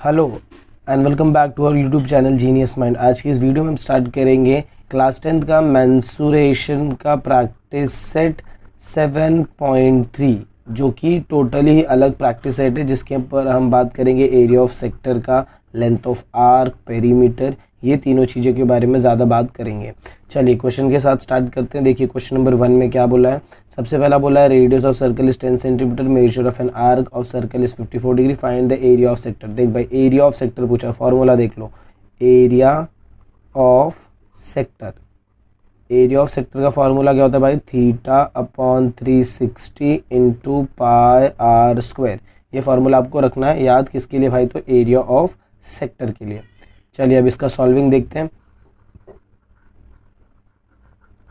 Hello and welcome back to our YouTube channel genius mind. आज की इस video में हम स्टार्ट करेंगे क्लास 10th का मेंसुरेशन का प्रैक्टिस सेट 7.3, जो कि टोटली ही अलग प्रैक्टिस सेट है, जिसके ऊपर हम बात करेंगे एरिया ऑफ सेक्टर का, लेंथ ऑफ आर्क, पेरीमीटर, ये तीनों चीज़ों के बारे में ज़्यादा बात करेंगे। चलिए क्वेश्चन के साथ स्टार्ट करते हैं। देखिए क्वेश्चन नंबर 1 में क्या बोला है। सबसे पहला बोला है radius of circle is 10 centimeter, measure of an arc of circle is 54 degree, find the area of sector. देख भाई, एरिया ऑफ सेक्टर पूछा, फॉर्मूला देख लो। Area of sector, area of sector का फॉर्मूला क्या होता है भाई, theta upon 360 into pi are square. ये फॉर्मूला आपको रखना है याद, किसके लिए भाई, तो एरिया ऑफ सेक्टर के लिए। चलिए अब इसका सॉल्विंग देखते हैं।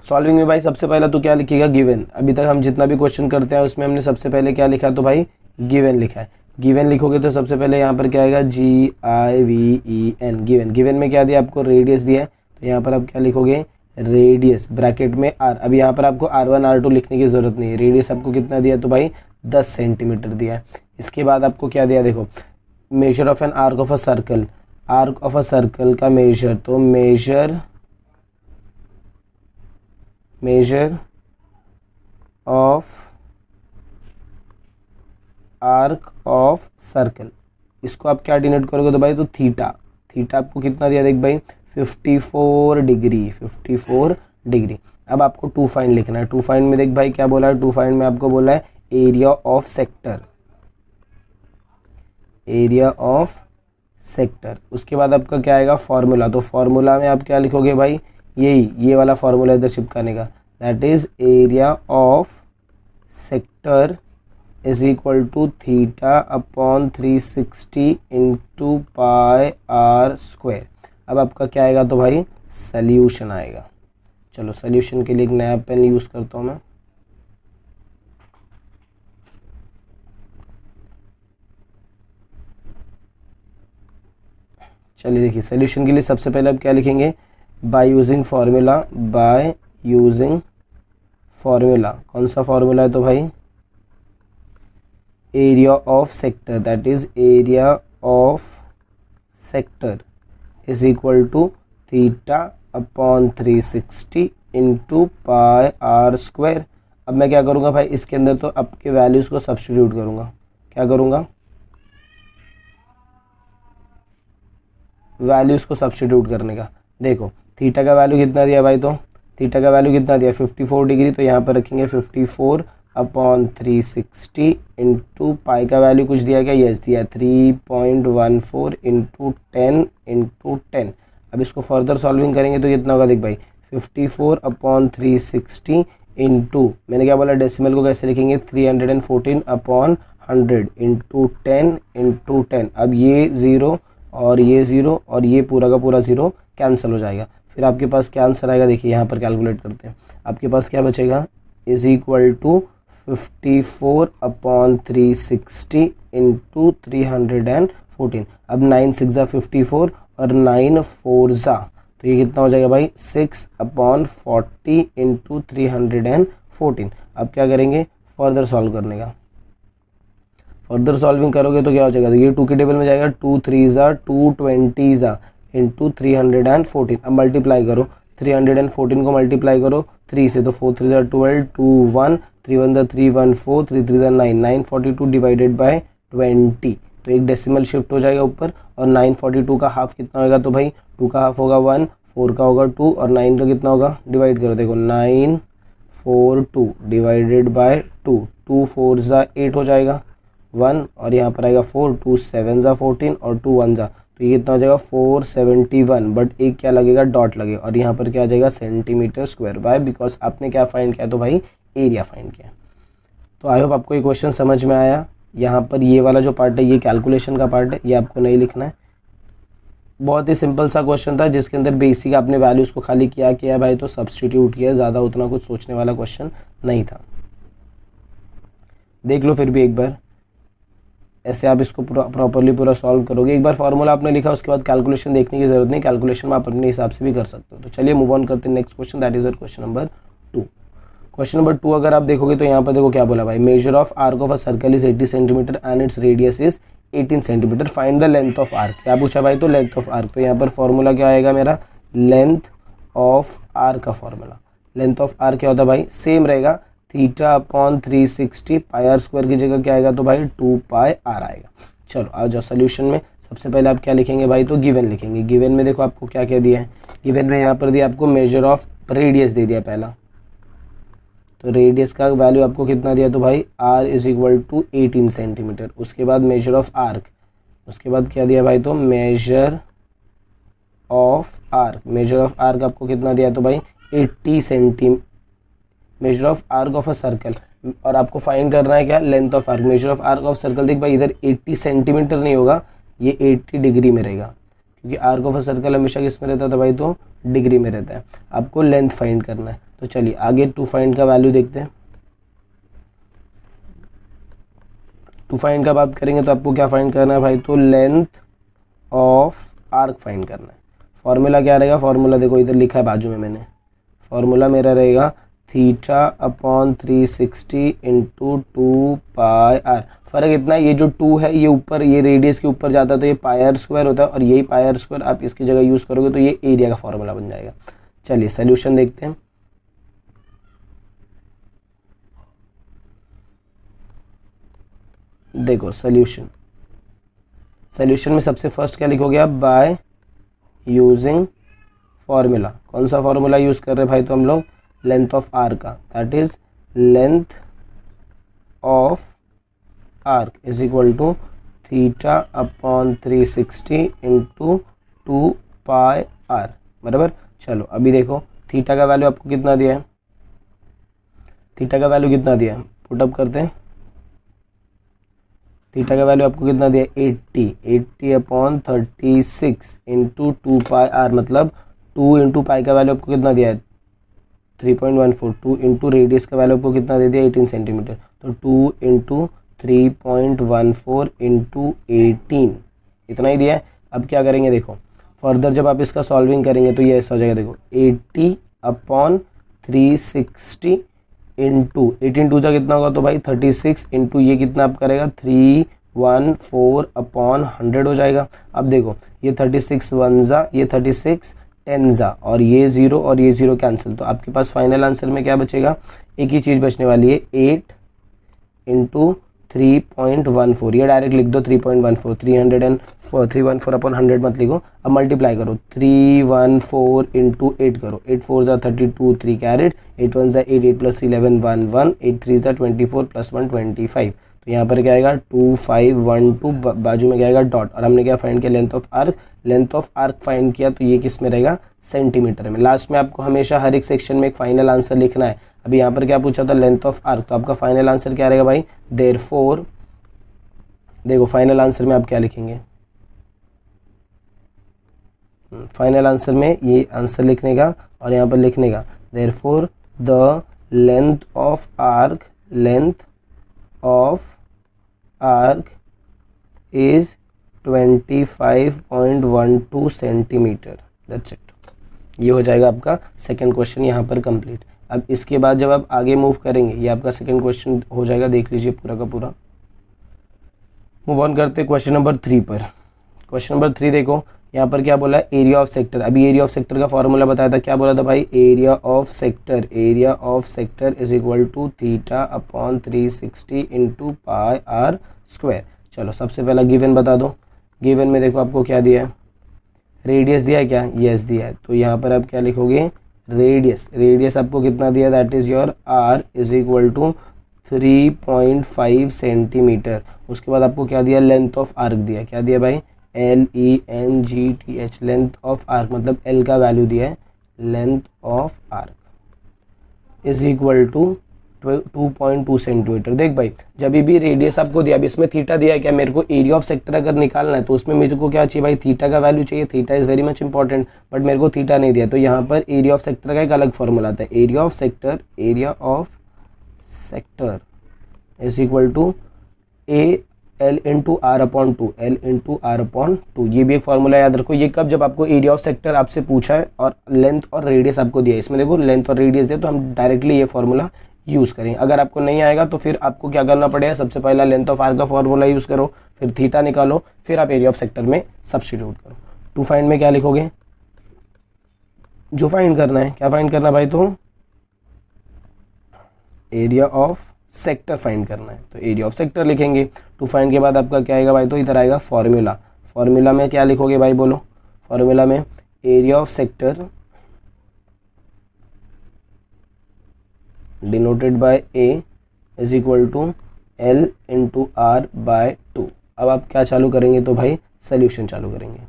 सॉल्विंग में भाई सबसे पहला तो क्या लिखिएगा, गिवन। अभी तक हम जितना भी क्वेश्चन करते हैं उसमें हमने सबसे पहले क्या लिखा, तो भाई गिवन लिखा है। गिवन लिखोगे तो सबसे पहले यहाँ पर क्या आएगा, GIVEN, गिवन। गिवन में क्या दिया आपको, रेडियस दिया है, तो यहाँ पर आप क्या लिखोगे, रेडियस ब्रैकेट में R। अब यहाँ पर आपको R1 R2 लिखने की ज़रूरत नहीं है। रेडियस आपको कितना दिया, तो भाई 10 सेंटीमीटर दिया है। इसके बाद आपको क्या दिया, देखो major of an arc of a circle, arc of a circle का मेजर, तो measure of arc of circle, इसको आप क्या डिनोट करोगे, तो भाई तो थीटा। थीटा आपको कितना दिया, देख भाई 54 डिग्री, 54 डिग्री। अब आपको टू फाइंड लिखना है। टू फाइंड में देख भाई क्या बोला है, टू फाइंड में आपको बोला है area of sector, area of sector. उसके बाद आपका क्या आएगा, फॉर्मूला। तो फॉर्मूला में आप क्या लिखोगे भाई, ये वाला फॉर्मूला इधर चिपकाने का, that is area of sector is equal to theta upon 360 into pi are square. अब आपका क्या आएगा, तो भाई सल्यूशन आएगा। चलो सल्यूशन के लिए एक नया पेन यूज़ करता हूँ मैं। चलिए देखिए, सॉल्यूशन के लिए सबसे पहले आप क्या लिखेंगे, by using formula, by using formula. कौन सा फार्मूला है, तो भाई area of sector, that is area of sector is equal to theta upon 360 into pi are square. अब मैं क्या करूँगा भाई, इसके अंदर तो आपके वैल्यूज़ को सब्स्टिट्यूट करूँगा। क्या करूँगा, वैल्यूज़ को सब्स्टिट्यूट करने का। देखो थीटा का वैल्यू कितना दिया भाई, तो थीटा का वैल्यू कितना दिया, 54 डिग्री, तो यहाँ पर रखेंगे 54 अपॉन 360 इंटू पाई का वैल्यू कुछ दिया क्या, यस दिया 3.14 इंटू 10। अब इसको फर्दर सॉल्विंग करेंगे तो कितना होगा, देख भाई 54 अपॉन 360 इंटू, मैंने क्या बोला, डेसिमल को कैसे लिखेंगे, 314 अपॉन 100 इंटू 10। अब ये ज़ीरो और ये ज़ीरो और ये पूरा का पूरा ज़ीरो कैंसिल हो जाएगा। फिर आपके पास क्या आंसर आएगा, देखिए यहाँ पर कैलकुलेट करते हैं। आपके पास क्या बचेगा, is equal to 54 upon 360 into 314। अब 9 6 ज़ा 54 और 9 4 ज़ा, तो ये कितना हो जाएगा भाई 6 अपॉन 40 इंटू 314। अब क्या करेंगे, फर्दर सॉल्व करने का। फर्दर सॉल्विंग करोगे तो क्या हो जाएगा, तो ये 2 के टेबल में जाएगा, 2 3 ज़ा 220 ज़ा इंटू 314। अब मल्टीप्लाई करो, 314 को मल्टीप्लाई करो 3 से, तो 4 3 ज़ा 12, 2 1, 3 1 ज़ा 3 1 4, 3 3 ज़ा 9, 942 डिवाइडेड बाय 20। तो एक डेसिमल शिफ्ट हो जाएगा ऊपर, और 942 का हाफ कितना होगा, तो भाई 2 का हाफ होगा 1, 4 का होगा 2 और 9 का कितना होगा, डिवाइड करो, देखो 942 डिवाइडेड बाय 2, 2 4 ज़ा 8 हो जाएगा 1, और यहाँ पर आएगा 4, 2 7 ज़ा 14 और 2 1 ज़ा, तो ये कितना हो जाएगा 471। बट एक क्या लगेगा, डॉट लगेगा, और यहाँ पर क्या आ जाएगा, सेंटीमीटर स्क्वायर। वाई, बिकॉज आपने क्या फाइंड किया, तो भाई एरिया फाइंड किया। तो आई होप आपको ये क्वेश्चन समझ में आया। यहाँ पर ये वाला जो पार्ट है ये कैलकुलेशन का पार्ट है, ये आपको नहीं लिखना है। बहुत ही सिंपल सा क्वेश्चन था, जिसके अंदर बेसिक आपने वैल्यूज़ को खाली किया भाई, तो सब्सटीट्यूट किया, ज़्यादा उतना कुछ सोचने वाला क्वेश्चन नहीं था। देख लो फिर भी एक बार, ऐसे आप इसको प्रॉपरली पूरा सॉल्व करोगे। एक बार फॉर्मूला आपने लिखा, उसके बाद कैलकुलेशन देखने की जरूरत नहीं, कैलकुलेशन में आप अपने हिसाब से भी कर सकते हो। तो चलिए मूव ऑन करते हैं next question, that is question number 2। Question number 2 अगर आप देखोगे तो यहाँ पर देखो क्या बोला भाई, measure of arc of a circle is 80 centimetre and its radius is 18 centimetre, find the length of arc. क्या पूछा भाई, तो लेंथ ऑफ आर्क। तो यहाँ पर फॉर्मूला क्या आएगा मेरा, लेंथ ऑफ आर्क का फॉर्मूला। लेंथ ऑफ आर्क क्या होता है भाई, सेम रहेगा, theta upon 360 pi are square की जगह क्या आएगा, तो भाई 2 पाई आर आएगा। चलो आ जाओ सोल्यूशन में। सबसे पहले आप क्या लिखेंगे भाई, तो गिवन लिखेंगे। गिवन में देखो आपको क्या क्या दिया है, गिवन में यहाँ पर दिया आपको मेजर ऑफ रेडियस दे दिया पहला, तो रेडियस का वैल्यू आपको कितना दिया, तो भाई r is equal to 18 centimetre. उसके बाद मेजर ऑफ आर्क, उसके बाद क्या दिया भाई, तो measure of arc, measure of arc आपको कितना दिया, तो भाई 80 centimetre, measure of arc of a circle, और आपको फाइंड करना है क्या, length of arc. Measure of arc of circle, देख भाई इधर 80 सेंटीमीटर नहीं होगा, ये 80 डिग्री में रहेगा, क्योंकि आर्क ऑफ अ सर्कल हमेशा किस में रहता है, तो भाई तो डिग्री में रहता है। आपको लेंथ फाइंड करना है, तो चलिए आगे टू फाइंड का वैल्यू देखते हैं। टू फाइंड का बात करेंगे तो आपको क्या फाइंड करना है भाई, तो लेंथ ऑफ आर्क फाइंड करना है। फॉर्मूला क्या रहेगा, फॉर्मूला देखो इधर लिखा है बाजू में मैंने, फॉर्मूला मेरा रहेगा theta upon 360 into 2 pi r. फर्क इतना है, ये जो 2 है ये ऊपर, ये रेडियस के ऊपर जाता है तो ये पाई आर स्क्वायर होता है, और यही पाई आर स्क्वायर आप इसकी जगह यूज़ करोगे तो ये एरिया का फॉर्मूला बन जाएगा। चलिए सोल्यूशन देखते हैं। देखो सोल्यूशन, सोल्यूशन में सबसे फर्स्ट क्या लिखोगे आप, बाय यूजिंग फॉर्मूला। कौन सा फॉर्मूला यूज़ कर रहे हैं भाई, तो हम लोग लेंथ ऑफ आर्क का, that is length of arc is equal to theta upon 360 into 2 pi r, बराबर। चलो अभी देखो थीटा का वैल्यू आपको कितना दिया है, थीटा का वैल्यू कितना दिया है, पुटअप करते हैं। थीटा का वैल्यू आपको कितना दिया है, 80 अपॉन 36 इंटू 2 पाई आर, मतलब 2 इंटू पाई का वैल्यू आपको कितना दिया है, 3.14। 2 इंटू रेडियस का वैल्यू आपको कितना दे दिया, 18 सेंटीमीटर, तो 2 इंटू 3.14 इंटू 18, इतना ही दिया है। अब क्या करेंगे, देखो फर्दर जब आप इसका सॉल्विंग करेंगे तो ये ऐसा हो जाएगा, देखो 80 अपॉन 360 इंटू 18 टू जा कितना होगा, तो भाई 36 इंटू ये कितना आप करेगा, 314 अपॉन 100 हो जाएगा। अब देखो ये 36 वन जा, ये 36 10 जा, और ये 0 और ये 0 कैंसिल, तो आपके पास फाइनल आंसर में क्या बचेगा, एक ही चीज़ बचने वाली है, 8 इंटू 3.14, ये डायरेक्ट लिख दो 3.14, 314 अपॉन 100 मत लिखो, अब मल्टीप्लाई करो, 314 इंटू 8 करो, 8 4 जा 32, 3 कैरेट, 8 1 जा 8, 8 प्लस 11 1 1, 8 3 जा 24 प्लस 1 25, तो यहाँ पर क्या आएगा 2512, बाजू में क्या आएगा डॉट, और हमने क्या फाइंड किया, length of arc. Length of arc find किया तो ये किस में रहेगा, सेंटीमीटर में। लास्ट में आपको हमेशा हर एक सेक्शन में एक फाइनल आंसर लिखना है। अभी यहाँ पर क्या पूछा था, लेंथ ऑफ आर्क, तो आपका फाइनल आंसर क्या रहेगा भाई, देयरफॉर, देखो फाइनल आंसर में आप क्या लिखेंगे, फाइनल आंसर में ये आंसर लिखने का और यहाँ पर लिखने का, therefore the length of arc, length of arc is 25.12 centimetre, that's it. ये हो जाएगा आपका सेकंड क्वेश्चन यहाँ पर कंप्लीट। अब इसके बाद जब आप आगे मूव करेंगे, ये आपका सेकंड क्वेश्चन हो जाएगा, देख लीजिए पूरा का पूरा। मूव ऑन करते क्वेश्चन नंबर 3 पर। क्वेश्चन नंबर 3 देखो यहाँ पर क्या बोला है, एरिया ऑफ सेक्टर। अभी एरिया ऑफ सेक्टर का फॉर्मूला बताया था, क्या बोला था भाई, area of sector, area of sector is equal to theta upon 360 into pi are square. चलो सबसे पहला गिवन बता दो। गिवन में देखो आपको क्या दिया है, रेडियस दिया है क्या, यस दिया है, तो यहाँ पर आप क्या लिखोगे, रेडियस, रेडियस आपको कितना दिया, that is your r is equal to 3.5 centimetre. उसके बाद आपको क्या दिया, लेंथ ऑफ आर्क दिया, क्या दिया भाई, LENGTH, लेंथ ऑफ आर्क, मतलब L का वैल्यू दिया है, length of arc is equal to 2.2 centimetre. देख भाई जब भी रेडियस आपको दिया, अब इसमें थीटा दिया है क्या, मेरे को एरिया ऑफ सेक्टर अगर निकालना है तो उसमें मेरे को क्या चाहिए भाई, थीटा का वैल्यू चाहिए, theta is very much important, but मेरे को थीटा नहीं दिया, तो यहाँ पर एरिया ऑफ सेक्टर का एक अलग फॉर्मूला आता है, area of sector, area of sector is equal to L into are upon 2, L into are upon 2, ये भी एक फॉर्मूला याद रखो। ये कब, जब आपको एरिया ऑफ सेक्टर आपसे पूछा है और लेंथ और रेडियस आपको दिया है, इसमें देखो लेंथ और रेडियस दिया, तो हम डायरेक्टली ये फॉर्मूला यूज़ करें। अगर आपको नहीं आएगा तो फिर आपको क्या करना पड़ेगा, सबसे पहला लेंथ ऑफ आर्क का फॉर्मूला यूज़ करो, फिर थीटा निकालो, फिर आप एरिया ऑफ सेक्टर में सब्स्टिट्यूट करो। टू फाइंड में क्या लिखोगे, जो फाइंड करना है, क्या फाइंड करना है भाई, तो एरिया ऑफ सेक्टर फाइंड करना है, तो एरिया ऑफ सेक्टर लिखेंगे। टू फाइंड के बाद आपका क्या आएगा भाई, तो इधर आएगा फॉर्मूला। फॉर्मूला में क्या लिखोगे भाई, बोलो। फॉर्मूला में area of sector denoted by A is equal to L into r by 2। अब आप क्या चालू करेंगे, तो भाई सोल्यूशन चालू करेंगे।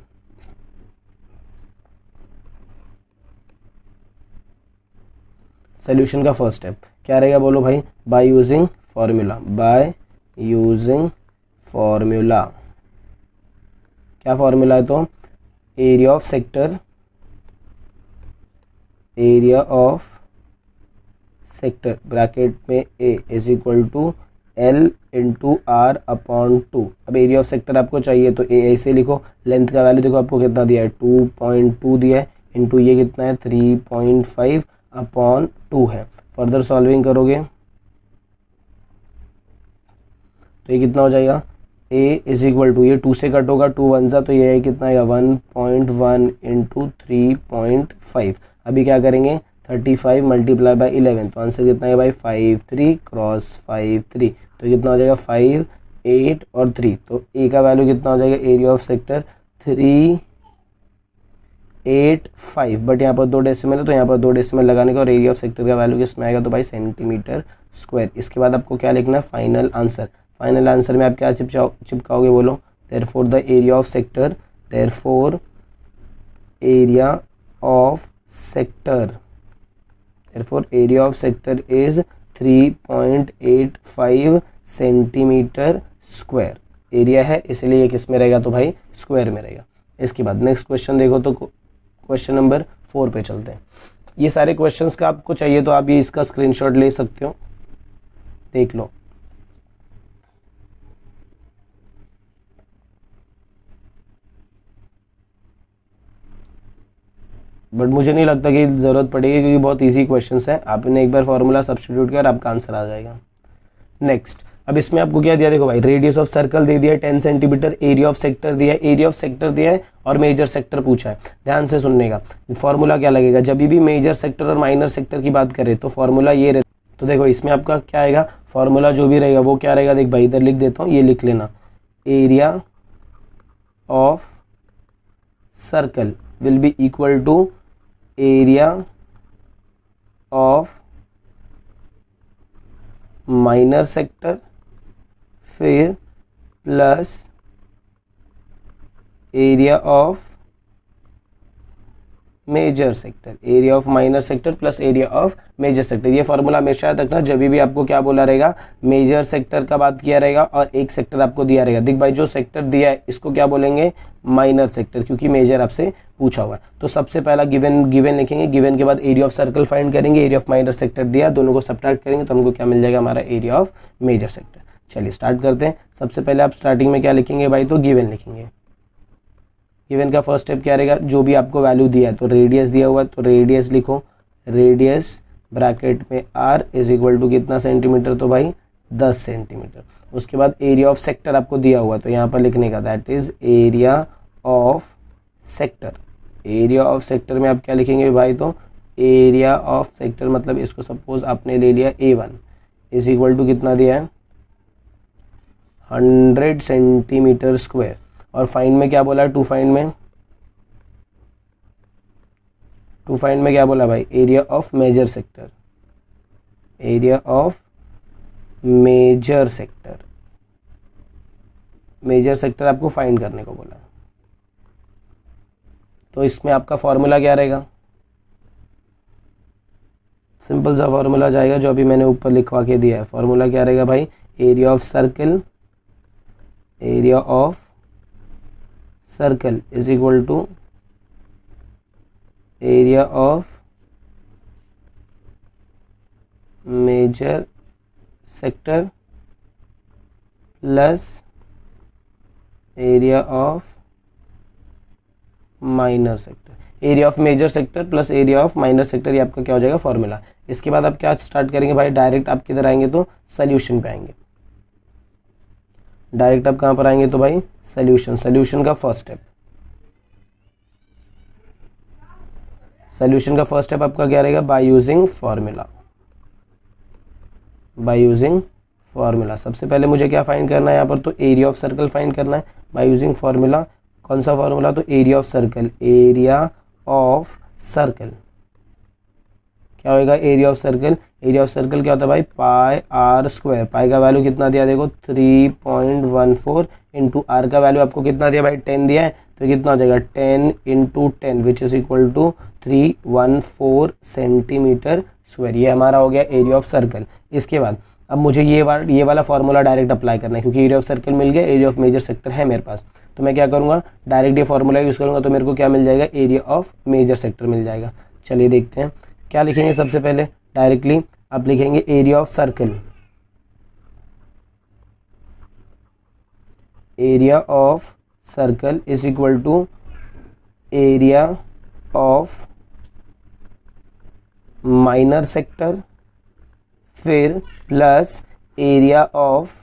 सोल्यूशन का फर्स्ट स्टेप क्या रहेगा, बोलो भाई, by using formula. By using formula, क्या फॉर्मूला है, तो area of sector, area of sector bracket में A is equal to L into are upon 2। अब एरिया ऑफ सेक्टर आपको चाहिए तो ए ऐसे लिखो। लेंथ का वैल्यू देखो आपको कितना दिया है, 2.2 दिया है, इंटू ये कितना है 3.5 अपॉन 2 है। फर्दर सॉल्विंग करोगे तो ये कितना हो जाएगा, ए इज इक्वल टू, ये 2 से कट होगा, 2 वन सा, तो ये कितना आएगा 1.1 इंटू 3.5। अभी क्या करेंगे, 35 मल्टीप्लाई बाई 11, तो आंसर कितना है भाई 53 क्रॉस 53, तो कितना हो जाएगा 5, 8 और 3। तो ए का वैल्यू कितना हो जाएगा, एरिया ऑफ सेक्टर 385, बट यहाँ पर 2 डेसिमल है तो यहाँ पर 2 डेसिमल लगाने का, और एरिया ऑफ सेक्टर का वैल्यू किस में आएगा, तो भाई सेंटीमीटर स्क्वायर। इसके बाद आपको क्या लिखना है, फाइनल आंसर। फाइनल आंसर में आप क्या चिपकाओगे, बोलो। Therefore the area of sector, therefore area of sector, therefore area of sector is 3.85 centimetre square. Area है इसलिए ये किस में रहेगा, तो भाई स्क्वायर में रहेगा। इसके बाद नेक्स्ट क्वेश्चन देखो, तो क्वेश्चन नंबर 4 पे चलते हैं। ये सारे क्वेश्चंस का आपको चाहिए तो आप ये इसका स्क्रीनशॉट ले सकते हो, देख लो। बट मुझे नहीं लगता कि ज़रूरत पड़ेगी क्योंकि बहुत इजी क्वेश्चंस है। आपने एक बार फॉर्मूला सब्स्टिट्यूट किया और आपका आंसर आ जाएगा। नेक्स्ट, अब इसमें आपको क्या दिया, देखो भाई, रेडियस ऑफ सर्कल दे दिया 10 सेंटीमीटर, एरिया ऑफ सेक्टर दिया है, एरिया ऑफ सेक्टर दिया है और मेजर सेक्टर पूछा है। ध्यान से सुनने का, फॉर्मूला क्या लगेगा, जब भी मेजर सेक्टर और माइनर सेक्टर की बात करें तो फॉर्मूला ये रहता। तो देखो इसमें आपका क्या आएगा, फॉर्मूला जो भी रहेगा वो क्या रहेगा, देख भाई इधर लिख देता हूँ, ये लिख लेना, area of circle will be equal to area of minor sector फिर plus area of major sector, area of minor sector plus area of major sector. ये फॉर्मूला हमेशा याद रखना, जब भी आपको क्या बोला रहेगा, मेजर सेक्टर का बात किया रहेगा और एक सेक्टर आपको दिया रहेगा। देख भाई, जो सेक्टर दिया है इसको क्या बोलेंगे, माइनर सेक्टर, क्योंकि मेजर आपसे पूछा हुआ है। तो सबसे पहला गिवन लिखेंगे, गिवन के बाद एरिया ऑफ सर्कल फाइंड करेंगे, एरिया ऑफ माइनर सेक्टर दिया, दोनों को सब्ट्रैक्ट करेंगे तो हमको क्या मिल जाएगा, हमारा एरिया ऑफ मेजर सेक्टर। चलिए स्टार्ट करते हैं। सबसे पहले आप स्टार्टिंग में क्या लिखेंगे भाई, तो गिवन लिखेंगे। गिवन का फर्स्ट स्टेप क्या रहेगा, जो भी आपको वैल्यू दिया है, तो रेडियस दिया हुआ है तो रेडियस लिखो, रेडियस ब्रैकेट में आर इज इक्वल टू कितना सेंटीमीटर, तो भाई 10 सेंटीमीटर। उसके बाद एरिया ऑफ सेक्टर आपको दिया हुआ है तो यहाँ पर लिखने का, that is area of sector. Area of sector में आप क्या लिखेंगे भाई, तो एरिया ऑफ सेक्टर मतलब इसको सपोज आपने ले लिया A1 इज इक्वल टू कितना दिया है, 100 सेंटीमीटर स्क्वायर। और फाइंड में क्या बोला है, टू फाइंड में क्या बोला भाई, area of major sector, area of major sector, major sector आपको फाइंड करने को बोला। तो इसमें आपका फॉर्मूला क्या रहेगा, सिंपल सा फॉर्मूला जाएगा जो अभी मैंने ऊपर लिखवा के दिया है। फॉर्मूला क्या रहेगा भाई, area of circle, area of circle is equal to area of major sector plus area of minor sector. Area of major sector plus area of minor sector, ये आपका क्या हो जाएगा फॉर्मूला। इसके बाद आप क्या स्टार्ट करेंगे भाई, डायरेक्ट आप किधर आएंगे तो सोल्यूशन पे आएंगे। डायरेक्ट आप कहाँ पर आएंगे तो भाई सोल्यूशन, सोल्यूशन का फर्स्ट स्टेप, सोल्यूशन का फर्स्ट स्टेप आपका क्या रहेगा, bye using formula, by using formula. सबसे पहले मुझे क्या फाइंड करना है यहाँ पर, तो एरिया ऑफ सर्कल फाइंड करना है बाय यूजिंग फॉर्मूला। कौन सा फॉर्मूला, तो area of circle, area of circle क्या होएगा, area of circle, area of circle क्या होता है भाई, पाई आर स्क्वायर। पाई का वैल्यू कितना दिया देखो 3.14 इंटू आर का वैल्यू आपको कितना दिया भाई 10 दिया है, तो कितना हो जाएगा 10 into 10 which is equal to 314 centimetre square. ये हमारा हो गया एरिया ऑफ सर्कल। इसके बाद अब मुझे ये वाला फॉर्मूला डायरेक्ट अप्लाई करना है, क्योंकि एरिया ऑफ सर्कल मिल गया, एरिया ऑफ मेजर सेक्टर है मेरे पास, तो मैं क्या करूँगा डायरेक्ट ये फॉर्मूला यूज़ करूँगा, तो मेरे को क्या मिल जाएगा, एरिया ऑफ मेजर सेक्टर मिल जाएगा। चलिए देखते हैं क्या लिखेंगे। सबसे पहले डायरेक्टली आप लिखेंगे area of circle, area of circle is equal to area of minor sector, फिर plus area of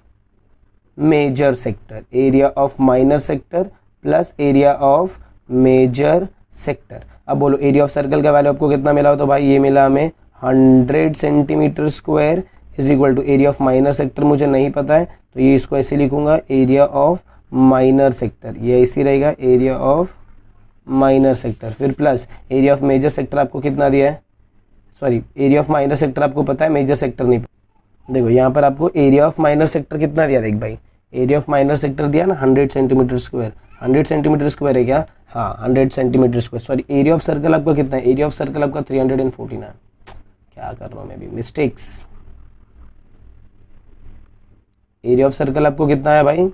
major sector, area of minor sector plus area of major sector. अब बोलो एरिया ऑफ सर्कल का value आपको कितना मिला हो, तो भाई ये मिला हमें 100 centimetre square is equal to area of minor sector मुझे नहीं पता है, तो ये इसको ऐसे लिखूंगा एरिया ऑफ माइनर सेक्टर, ये ऐसे रहेगा एरिया ऑफ माइनर सेक्टर, फिर plus area of major sector आपको कितना दिया है, sorry area of minor sector आपको पता है, मेजर सेक्टर नहीं पता। देखो यहाँ पर आपको एरिया ऑफ माइनर सेक्टर कितना दिया, देख भाई एरिया ऑफ माइनर सेक्टर दिया ना 100 सेंटीमीटर स्क्वायर, 100 सेंटीमीटर स्क्वायर है क्या, हाँ 100 centimetre square. Sorry area of circle आपका कितना है, एरिया ऑफ सर्कल आपका 314 है। क्या कर रहा हूँ मैं भी, मिस्टेक्स। एरिया ऑफ सर्कल आपको कितना है भाई,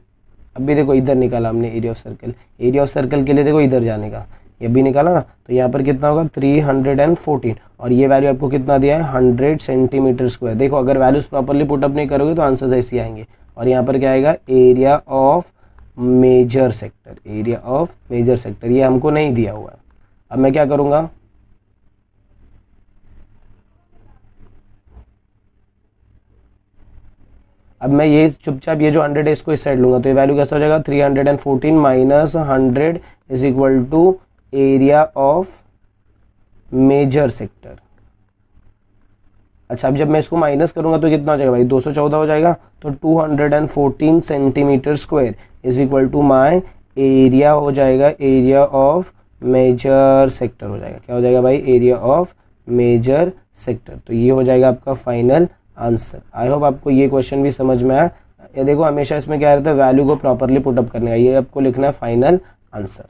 अभी देखो इधर निकाला हमने area of circle, area of circle के लिए देखो इधर जाने का, ये भी निकाला ना, तो यहाँ पर कितना होगा 314, और ये वैल्यू आपको कितना दिया है 100 सेंटीमीटर स्क्वायर। देखो अगर वैल्यूज प्रॉपर्ली पुटअप नहीं करोगे तो आंसर्स ऐसे आएंगे। और यहाँ पर क्या आएगा, area of major sector, area of major sector, ये हमको नहीं दिया हुआ है। अब मैं क्या करूँगा, अब मैं ये चुपचाप ये जो 100 है इसको इस साइड लूंगा, तो ये वैल्यू कैसा हो जाएगा 314 minus 100 is equal to area of major sector. अच्छा अब जब मैं इसको माइनस करूंगा तो कितना हो जाएगा भाई 214 हो जाएगा, तो 214 centimetre square is equal to my area हो जाएगा, एरिया ऑफ मेजर सेक्टर हो जाएगा। क्या हो जाएगा भाई, एरिया ऑफ मेजर सेक्टर। तो ये हो जाएगा आपका फाइनल आंसर। आई होप आपको ये क्वेश्चन भी समझ में आया। ये देखो हमेशा इसमें क्या रहता है, वैल्यू को प्रॉपरली पुटअप करने का, ये आपको लिखना है फाइनल आंसर।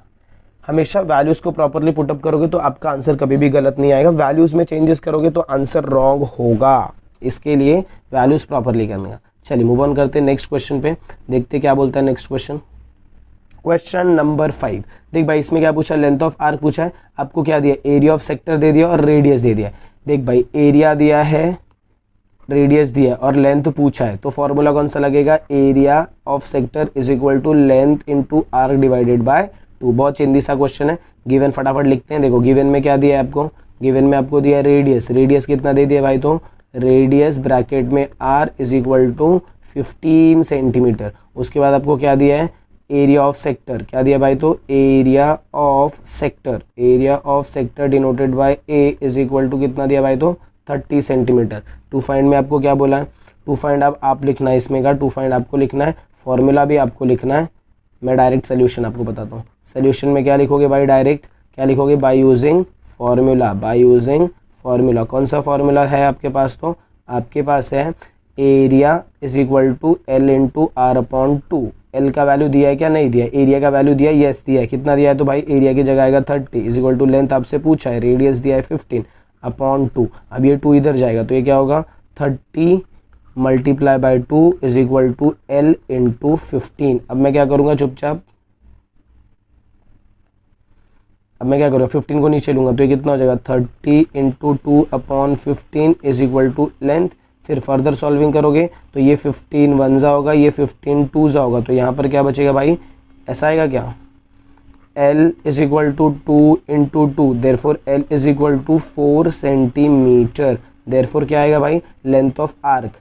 हमेशा वैल्यूज को प्रॉपरली पुटअप करोगे तो आपका आंसर कभी भी गलत नहीं आएगा, वैल्यूज में चेंजेस करोगे तो आंसर रॉन्ग होगा, इसके लिए वैल्यूज प्रॉपरली करने का। चलिए मूव ऑन करते हैं नेक्स्ट क्वेश्चन पे, देखते क्या बोलता है नेक्स्ट क्वेश्चन। क्वेश्चन नंबर 5, देख भाई इसमें क्या पूछा, लेंथ ऑफ आर्क पूछा है, आपको क्या दिया, एरिया ऑफ सेक्टर दे दिया और रेडियस दे दिया। देख भाई एरिया दिया है, रेडियस दिया और लेंथ पूछा है, तो फॉर्मूला कौन सा लगेगा, area of sector is equal to length into arc divided by 2। बहुत चिंदी सा क्वेश्चन है। गिवन फटाफट लिखते हैं। देखो गिवन में क्या दिया है आपको, गिवन में आपको दिया है रेडियस, रेडियस कितना दे दिया भाई, तो रेडियस ब्रैकेट में r is equal to 15 centimetre. उसके बाद आपको क्या दिया है, एरिया ऑफ सेक्टर, क्या दिया भाई, तो area of sector, area of sector denoted by A is equal to कितना दिया भाई, तो 30 सेंटीमीटर। टू फाइंड में आपको क्या बोला है, टू फाइंड आप लिखना है इसमें का, टू फाइंड आपको लिखना है, फॉर्मूला भी आपको लिखना है। मैं डायरेक्ट सोल्यूशन आपको बताता हूँ। सोल्यूशन में क्या लिखोगे भाई, डायरेक्ट क्या लिखोगे, bye using formula, by using formula. कौन सा फॉर्मूला है आपके पास, तो आपके पास है area is equal to L into are upon 2। L का वैल्यू दिया है क्या, नहीं दिया, एरिया का वैल्यू दिया है, यस दिया है, कितना दिया है, तो भाई एरिया की जगह आएगा 30 इज इक्वल टू लेंथ आपसे पूछा है, रेडियस दिया है 15 अपॉन 2। अब ये 2 इधर जाएगा तो ये क्या होगा 30 multiply by 2 is equal to L into 15। अब मैं क्या करूँगा चुपचाप, अब मैं क्या करूँगा 15 को नीचे लूँगा तो ये कितना हो जाएगा 30 into 2 upon 15 is equal to length. फिर फर्दर सॉल्विंग करोगे तो ये 15 1 जा होगा, ये 15 2 जा होगा, तो यहाँ पर क्या बचेगा भाई, ऐसा आएगा क्या, L is equal to 2 into 2, therefore L is equal to 4 centimetre. Therefore क्या आएगा भाई, लेंथ ऑफ आर्क,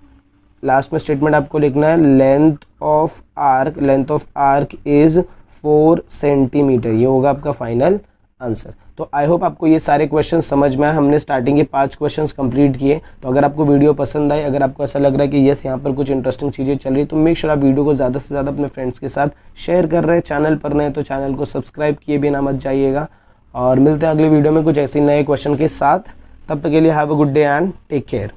लास्ट में स्टेटमेंट आपको लिखना है, length of arc is 4 centimetre. ये होगा आपका फाइनल आंसर। तो आई होप आपको ये सारे क्वेश्चन समझ में आए। हमने स्टार्टिंग के 5 क्वेश्चंस कंप्लीट किए। तो अगर आपको वीडियो पसंद आई, अगर आपको ऐसा लग रहा है कि यस यहाँ पर कुछ इंटरेस्टिंग चीज़ें चल रही है, तो मेक श्योर आप वीडियो को ज़्यादा से ज़्यादा अपने फ्रेंड्स के साथ शेयर कर रहे हैं। चैनल पर नए तो चैनल को सब्सक्राइब किए बिना मत जाइएगा। और मिलते हैं अगले वीडियो में कुछ ऐसे नए क्वेश्चन के साथ। तब तक के लिए have a good day and take care.